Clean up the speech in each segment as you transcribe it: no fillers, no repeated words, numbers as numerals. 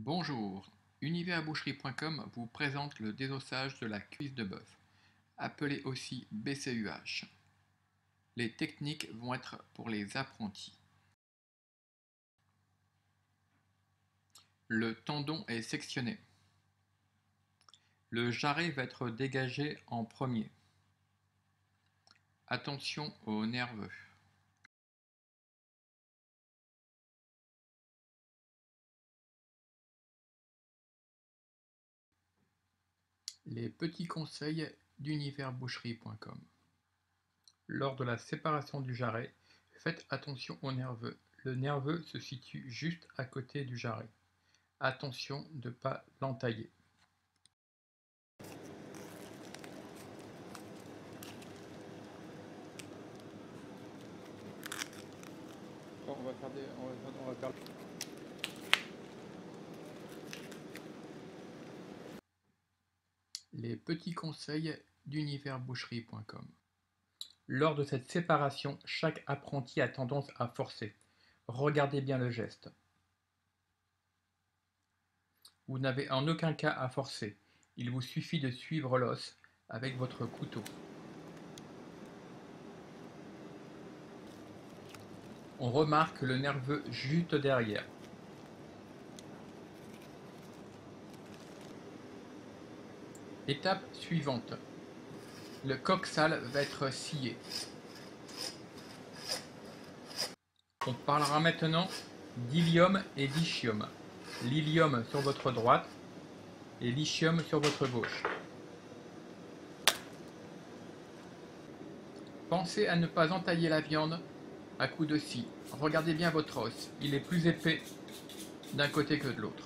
Bonjour, universboucherie.com vous présente le désossage de la cuisse de bœuf, appelé aussi BCUH. Les techniques vont être pour les apprentis. Le tendon est sectionné. Le jarret va être dégagé en premier. Attention aux nerveux. Les petits conseils d'universboucherie.com. Lors de la séparation du jarret, faites attention aux nerveux. Le nerveux se situe juste à côté du jarret. Attention de ne pas l'entailler. On va faire les petits conseils d'universboucherie.com. Lors de cette séparation, chaque apprenti a tendance à forcer. Regardez bien le geste. Vous n'avez en aucun cas à forcer. Il vous suffit de suivre l'os avec votre couteau. On remarque le nerveux juste derrière. Étape suivante. Le coxal va être scié. On parlera maintenant d'ilium et d'ischium. L'ilium sur votre droite et l'ischium sur votre gauche. Pensez à ne pas entailler la viande à coups de scie. Regardez bien votre os, il est plus épais d'un côté que de l'autre.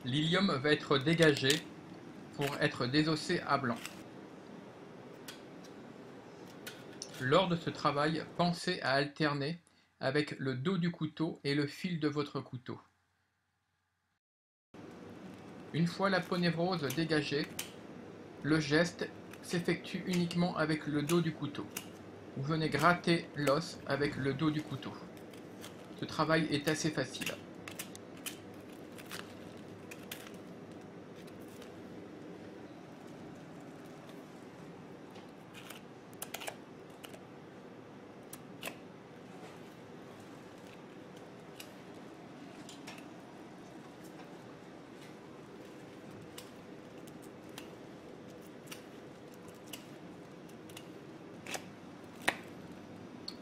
L'ilium va être dégagé pour être désossé à blanc. Lors de ce travail, pensez à alterner avec le dos du couteau et le fil de votre couteau. Une fois la ponévrose dégagée, le geste s'effectue uniquement avec le dos du couteau. Vous venez gratter l'os avec le dos du couteau. Ce travail est assez facile.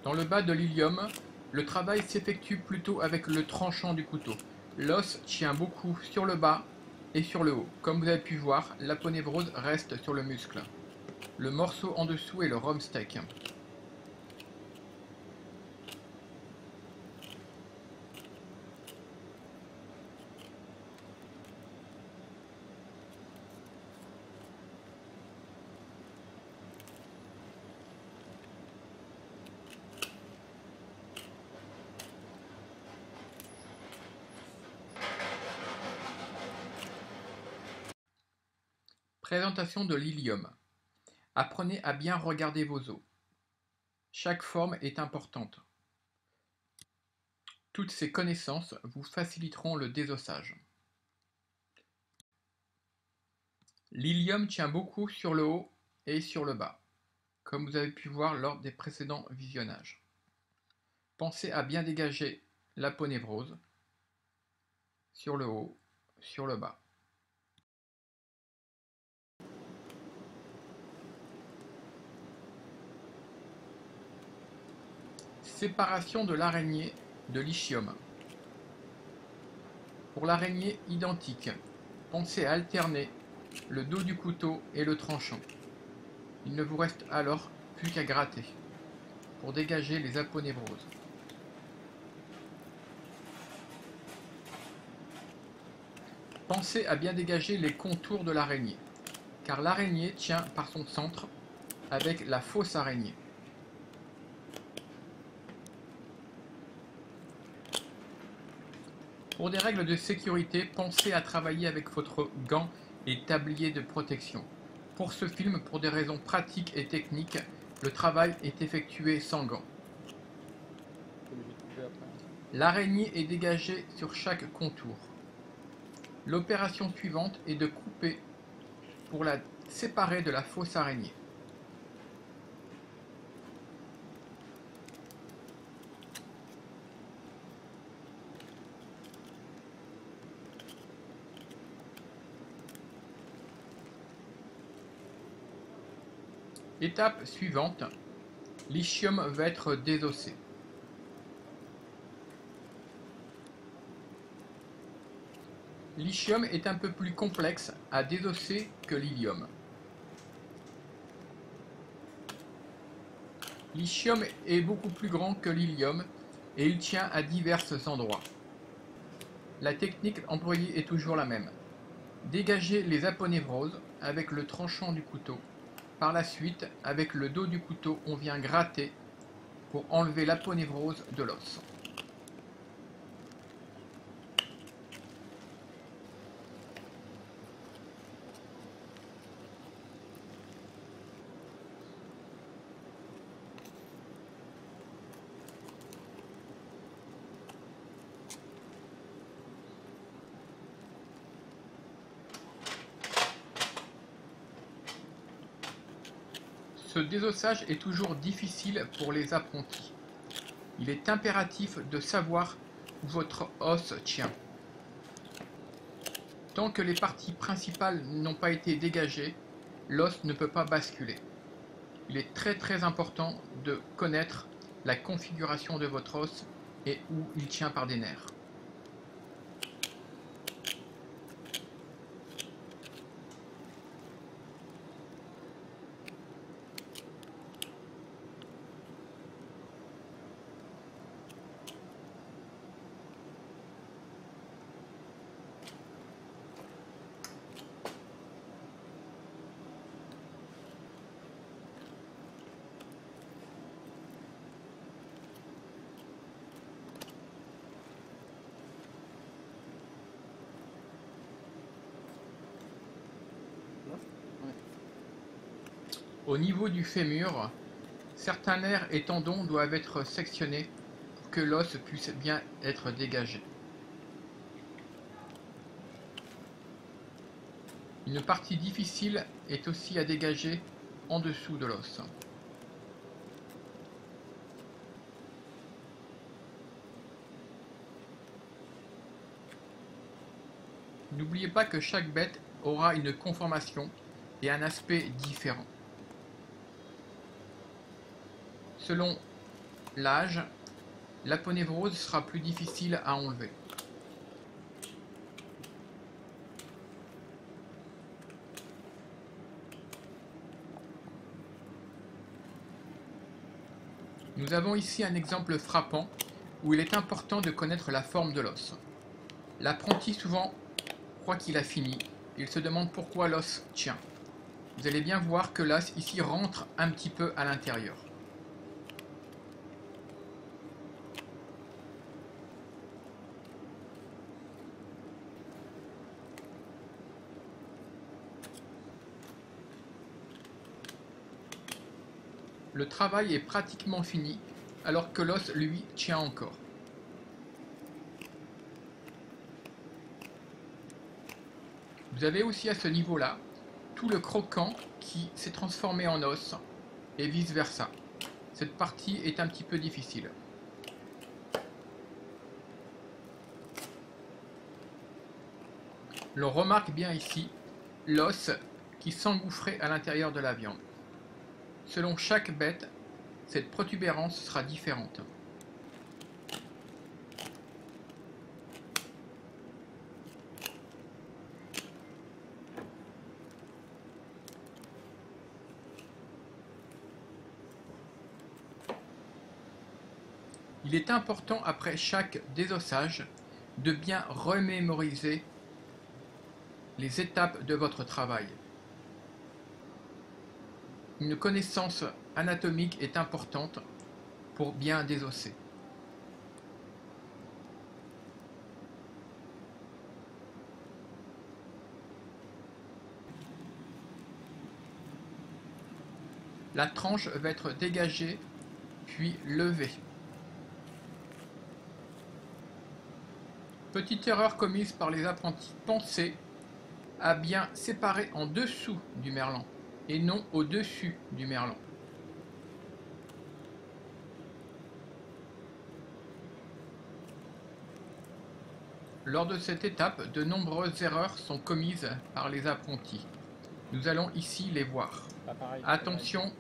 Dans le bas de l'ilium, le travail s'effectue plutôt avec le tranchant du couteau. L'os tient beaucoup sur le bas et sur le haut. Comme vous avez pu voir, la ponévrose reste sur le muscle. Le morceau en dessous est le rump steak. Présentation de l'ilium. Apprenez à bien regarder vos os. Chaque forme est importante. Toutes ces connaissances vous faciliteront le désossage. L'ilium tient beaucoup sur le haut et sur le bas, comme vous avez pu voir lors des précédents visionnages. Pensez à bien dégager la ponévrose sur le haut, sur le bas. Séparation de l'araignée de l'ischium. Pour l'araignée identique, pensez à alterner le dos du couteau et le tranchant. Il ne vous reste alors plus qu'à gratter pour dégager les aponévroses. Pensez à bien dégager les contours de l'araignée, car l'araignée tient par son centre avec la fausse araignée. Pour des règles de sécurité, pensez à travailler avec votre gant et tablier de protection. Pour ce film, pour des raisons pratiques et techniques, le travail est effectué sans gants. L'araignée est dégagée sur chaque contour. L'opération suivante est de couper pour la séparer de la fausse araignée. Étape suivante, l'ischyum va être désossé. L'ischyum est un peu plus complexe à désosser que l'ilium. L'ischyum est beaucoup plus grand que l'ilium et il tient à divers endroits. La technique employée est toujours la même. Dégager les aponévroses avec le tranchant du couteau. Par la suite, avec le dos du couteau, on vient gratter pour enlever l'aponévrose de l'os. Ce désossage est toujours difficile pour les apprentis. Il est impératif de savoir où votre os tient. Tant que les parties principales n'ont pas été dégagées, l'os ne peut pas basculer. Il est très important de connaître la configuration de votre os et où il tient par des nerfs. Au niveau du fémur, certains nerfs et tendons doivent être sectionnés pour que l'os puisse bien être dégagé. Une partie difficile est aussi à dégager en dessous de l'os. N'oubliez pas que chaque bête aura une conformation et un aspect différent. Selon l'âge, l'aponévrose sera plus difficile à enlever. Nous avons ici un exemple frappant où il est important de connaître la forme de l'os. L'apprenti souvent croit qu'il a fini, il se demande pourquoi l'os tient. Vous allez bien voir que l'os ici rentre un petit peu à l'intérieur. Le travail est pratiquement fini, alors que l'os, lui, tient encore. Vous avez aussi à ce niveau-là tout le croquant qui s'est transformé en os, et vice-versa. Cette partie est un petit peu difficile. L'on remarque bien ici l'os qui s'engouffrait à l'intérieur de la viande. Selon chaque bête, cette protubérance sera différente. Il est important après chaque désossage de bien remémoriser les étapes de votre travail. Une connaissance anatomique est importante pour bien désosser. La tranche va être dégagée puis levée. Petite erreur commise par les apprentis, pensez à bien séparer en dessous du merlan et non au-dessus du merlan. Lors de cette étape, de nombreuses erreurs sont commises par les apprentis. Nous allons ici les voir. Attention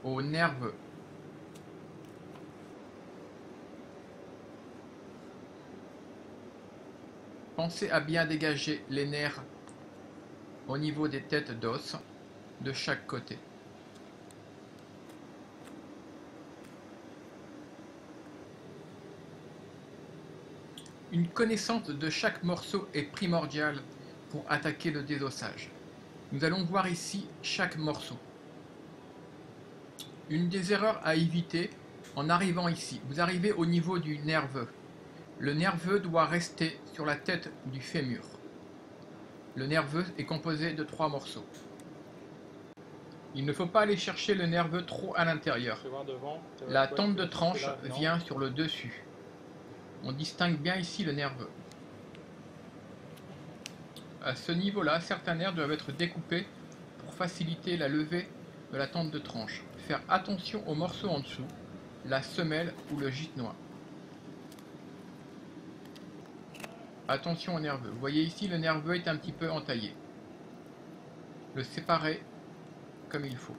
aux nerveux. Pensez à bien dégager les nerfs au niveau des têtes d'os de chaque côté. Une connaissance de chaque morceau est primordiale pour attaquer le désossage. Nous allons voir ici chaque morceau. Une des erreurs à éviter en arrivant ici, vous arrivez au niveau du nerveux. Le nerveux doit rester sur la tête du fémur. Le nerveux est composé de 3 morceaux. Il ne faut pas aller chercher le nerveux trop à l'intérieur. La tente de tranche vient sur le dessus. On distingue bien ici le nerveux. À ce niveau-là, certains nerfs doivent être découpés pour faciliter la levée de la tente de tranche. Faire attention aux morceaux en dessous, la semelle ou le gitenois. Attention au nerveux. Vous voyez ici, le nerveux est un petit peu entaillé. Le séparer comme il faut.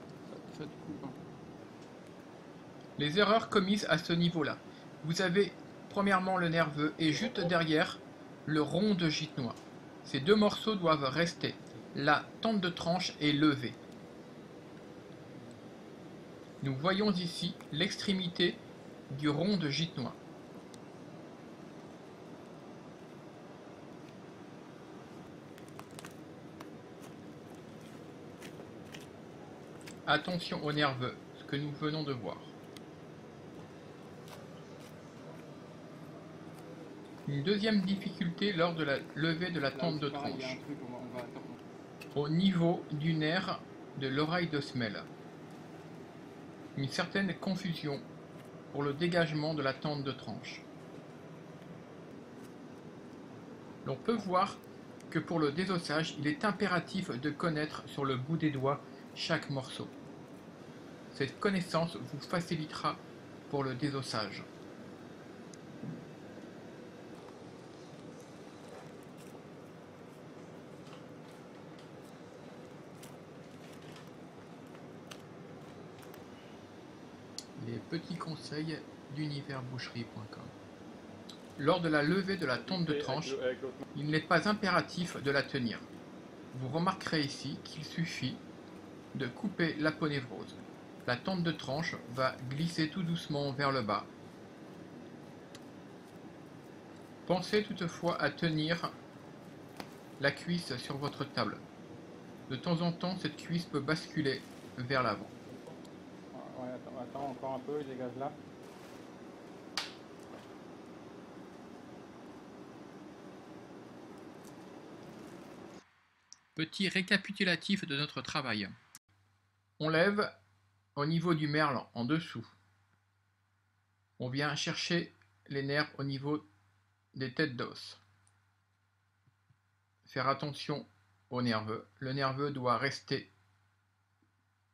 Les erreurs commises à ce niveau-là. Vous avez premièrement le nerveux et juste derrière le rond de gitenois. Ces deux morceaux doivent rester. La tente de tranche est levée. Nous voyons ici l'extrémité du rond de gitenois. Attention au nerveux, ce que nous venons de voir. Une deuxième difficulté lors de la levée de la tente de tranche. Au niveau du nerf de l'oreille de semelle. Une certaine confusion pour le dégagement de la tente de tranche. L'on peut voir que pour le désossage, il est impératif de connaître sur le bout des doigts chaque morceau. Cette connaissance vous facilitera pour le désossage. Les petits conseils d'universboucherie.com. Lors de la levée de la tente de tranche, il n'est pas impératif de la tenir. Vous remarquerez ici qu'il suffit de couper l'aponévrose. La tente de tranche va glisser tout doucement vers le bas. Pensez toutefois à tenir la cuisse sur votre table. De temps en temps, cette cuisse peut basculer vers l'avant. Ouais, attends, encore un peu, je dégage là. Petit récapitulatif de notre travail. On lève au niveau du merlan, en dessous. On vient chercher les nerfs au niveau des têtes d'os. Faire attention au nerveux. Le nerveux doit rester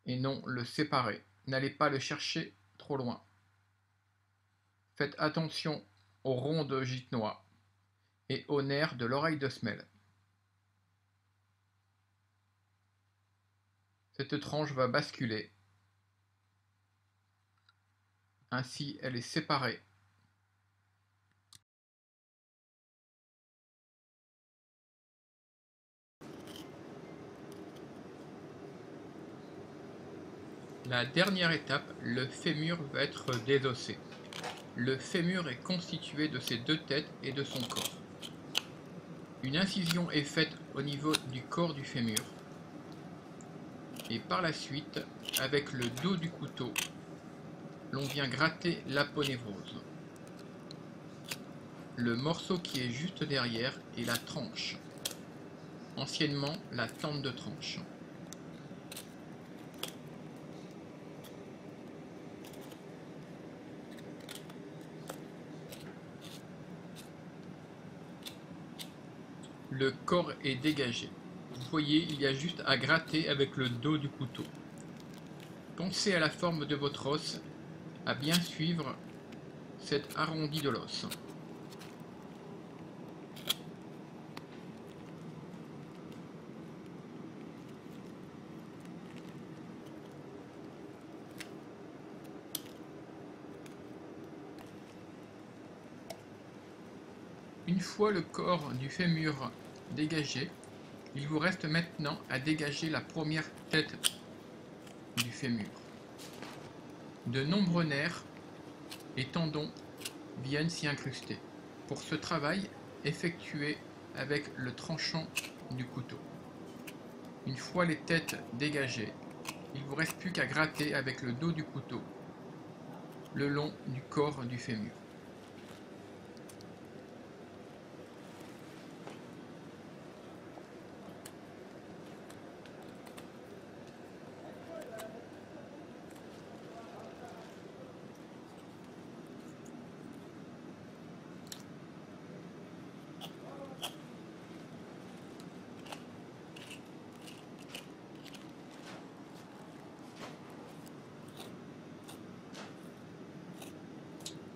et non le séparer. N'allez pas le chercher trop loin. Faites attention au rond de gitenois et au nerf de l'oreille de semelle. Cette tranche va basculer. Ainsi, elle est séparée. La dernière étape, le fémur va être désossé. Le fémur est constitué de ses deux têtes et de son corps. Une incision est faite au niveau du corps du fémur. Et par la suite, avec le dos du couteau, l'on vient gratter l'aponévrose. Le morceau qui est juste derrière est la tranche, anciennement la tente de tranche. le corps est dégagé. Vous voyez, il y a juste à gratter avec le dos du couteau. Pensez à la forme de votre os, à bien suivre cet arrondi de l'os. Une fois le corps du fémur dégagé, il vous reste maintenant à dégager la première tête du fémur. De nombreux nerfs et tendons viennent s'y incruster. Pour ce travail, effectuez avec le tranchant du couteau. Une fois les têtes dégagées, il ne vous reste plus qu'à gratter avec le dos du couteau le long du corps du fémur.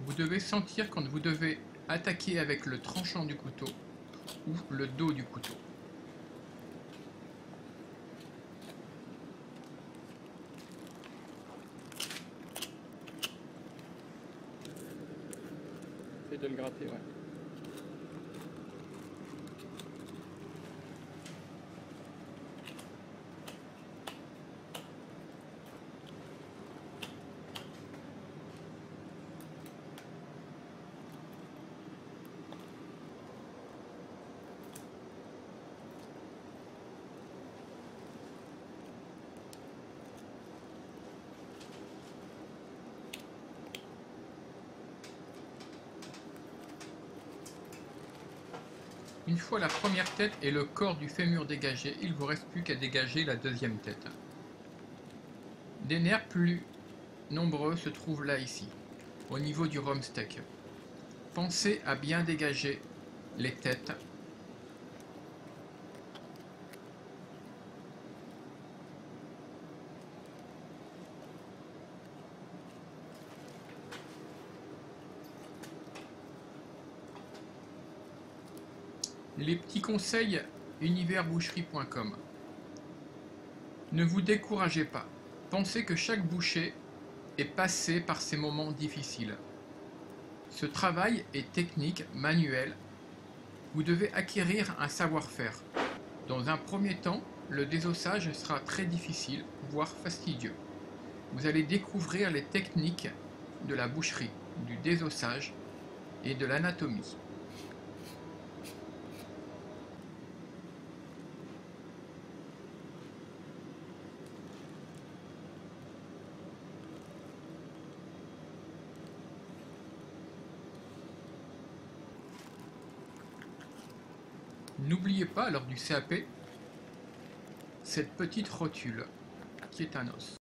Vous devez sentir quand vous devez attaquer avec le tranchant du couteau ou le dos du couteau. Essaye de le gratter, ouais. Une fois la première tête et le corps du fémur dégagés, il ne vous reste plus qu'à dégager la deuxième tête. Des nerfs plus nombreux se trouvent là ici, au niveau du rumsteak. Pensez à bien dégager les têtes. Les petits conseils universboucherie.com. Ne vous découragez pas. Pensez que chaque boucher est passé par ces moments difficiles. Ce travail est technique, manuel. Vous devez acquérir un savoir-faire. Dans un premier temps, le désossage sera très difficile, voire fastidieux. Vous allez découvrir les techniques de la boucherie, du désossage et de l'anatomie. N'oubliez pas lors du CAP cette petite rotule qui est un os.